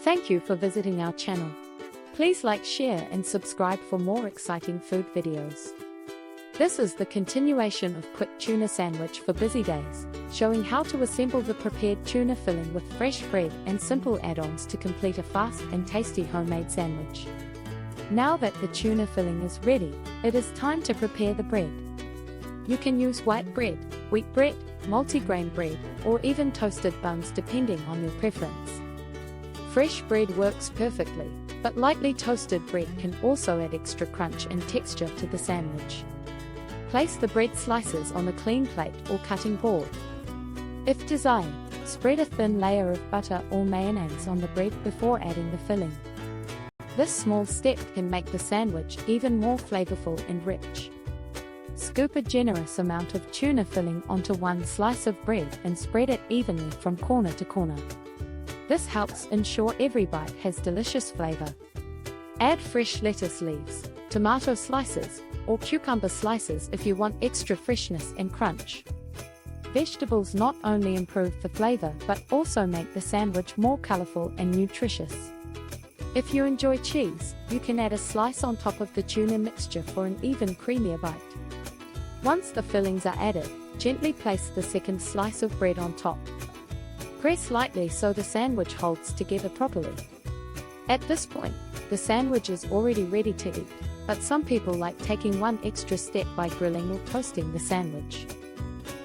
Thank you for visiting our channel. Please like, share and subscribe for more exciting food videos. This is the continuation of quick tuna sandwich for busy days, showing how to assemble the prepared tuna filling with fresh bread and simple add-ons to complete a fast and tasty homemade sandwich. Now that the tuna filling is ready, it is time to prepare the bread. You can use white bread, wheat bread, multigrain bread, or even toasted buns depending on your preference. Fresh bread works perfectly, but lightly toasted bread can also add extra crunch and texture to the sandwich. Place the bread slices on a clean plate or cutting board. If desired, spread a thin layer of butter or mayonnaise on the bread before adding the filling. This small step can make the sandwich even more flavorful and rich. Scoop a generous amount of tuna filling onto one slice of bread and spread it evenly from corner to corner. This helps ensure every bite has delicious flavor. Add fresh lettuce leaves, tomato slices, or cucumber slices if you want extra freshness and crunch. Vegetables not only improve the flavor but also make the sandwich more colorful and nutritious. If you enjoy cheese, you can add a slice on top of the tuna mixture for an even creamier bite. Once the fillings are added, gently place the second slice of bread on top. Press lightly so the sandwich holds together properly. At this point, the sandwich is already ready to eat, but some people like taking one extra step by grilling or toasting the sandwich.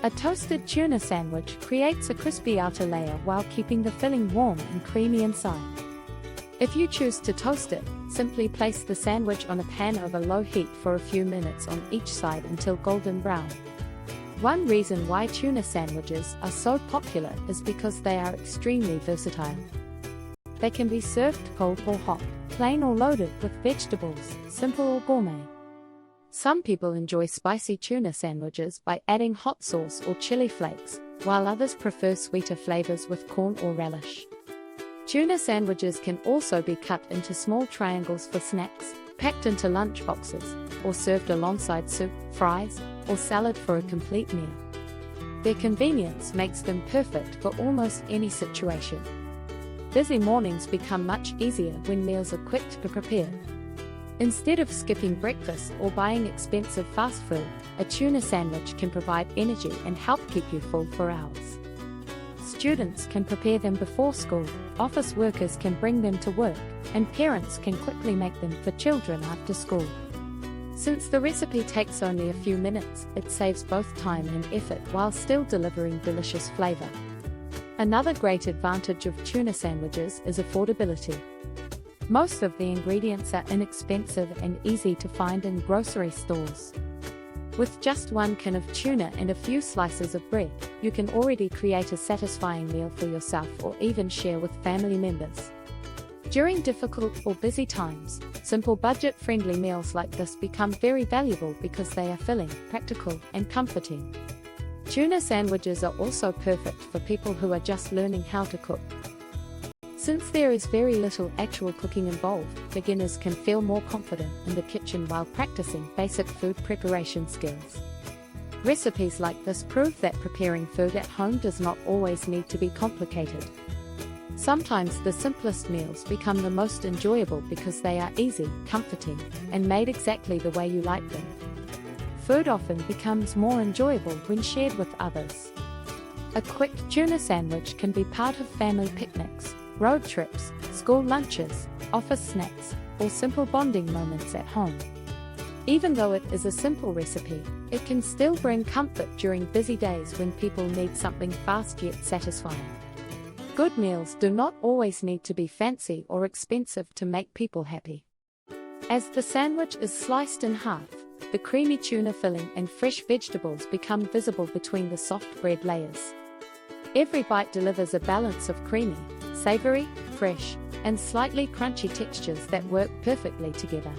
A toasted tuna sandwich creates a crispy outer layer while keeping the filling warm and creamy inside. If you choose to toast it, simply place the sandwich on a pan over low heat for a few minutes on each side until golden brown. One reason why tuna sandwiches are so popular is because they are extremely versatile. They can be served cold or hot, plain or loaded with vegetables, simple or gourmet. Some people enjoy spicy tuna sandwiches by adding hot sauce or chili flakes, while others prefer sweeter flavors with corn or relish. Tuna sandwiches can also be cut into small triangles for snacks, packed into lunch boxes, or served alongside soup, fries, or salad for a complete meal. Their convenience makes them perfect for almost any situation. Busy mornings become much easier when meals are quick to prepare. Instead of skipping breakfast or buying expensive fast food, a tuna sandwich can provide energy and help keep you full for hours. Students can prepare them before school, office workers can bring them to work, and parents can quickly make them for children after school. Since the recipe takes only a few minutes, it saves both time and effort while still delivering delicious flavor. Another great advantage of tuna sandwiches is affordability. Most of the ingredients are inexpensive and easy to find in grocery stores. With just one can of tuna and a few slices of bread, you can already create a satisfying meal for yourself or even share with family members. During difficult or busy times, simple budget-friendly meals like this become very valuable because they are filling, practical, and comforting. Tuna sandwiches are also perfect for people who are just learning how to cook. Since there is very little actual cooking involved, beginners can feel more confident in the kitchen while practicing basic food preparation skills. Recipes like this prove that preparing food at home does not always need to be complicated. Sometimes the simplest meals become the most enjoyable because they are easy, comforting, and made exactly the way you like them. Food often becomes more enjoyable when shared with others. A quick tuna sandwich can be part of family picnics, road trips, school lunches, office snacks, or simple bonding moments at home. Even though it is a simple recipe, it can still bring comfort during busy days when people need something fast yet satisfying. Good meals do not always need to be fancy or expensive to make people happy. As the sandwich is sliced in half, the creamy tuna filling and fresh vegetables become visible between the soft bread layers. Every bite delivers a balance of creamy, savory, fresh, and slightly crunchy textures that work perfectly together.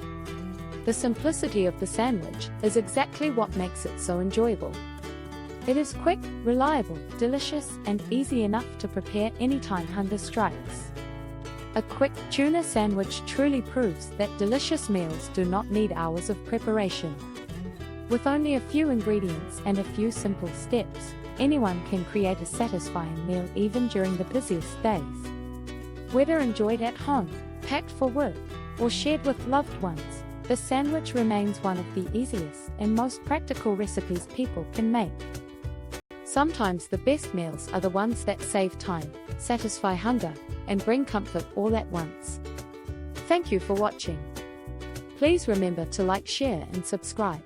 The simplicity of the sandwich is exactly what makes it so enjoyable. It is quick, reliable, delicious, and easy enough to prepare anytime hunger strikes. A quick tuna sandwich truly proves that delicious meals do not need hours of preparation. With only a few ingredients and a few simple steps, anyone can create a satisfying meal even during the busiest days. Whether enjoyed at home, packed for work, or shared with loved ones, the sandwich remains one of the easiest and most practical recipes people can make. Sometimes the best meals are the ones that save time, satisfy hunger, and bring comfort all at once. Thank you for watching. Please remember to like, share, and subscribe.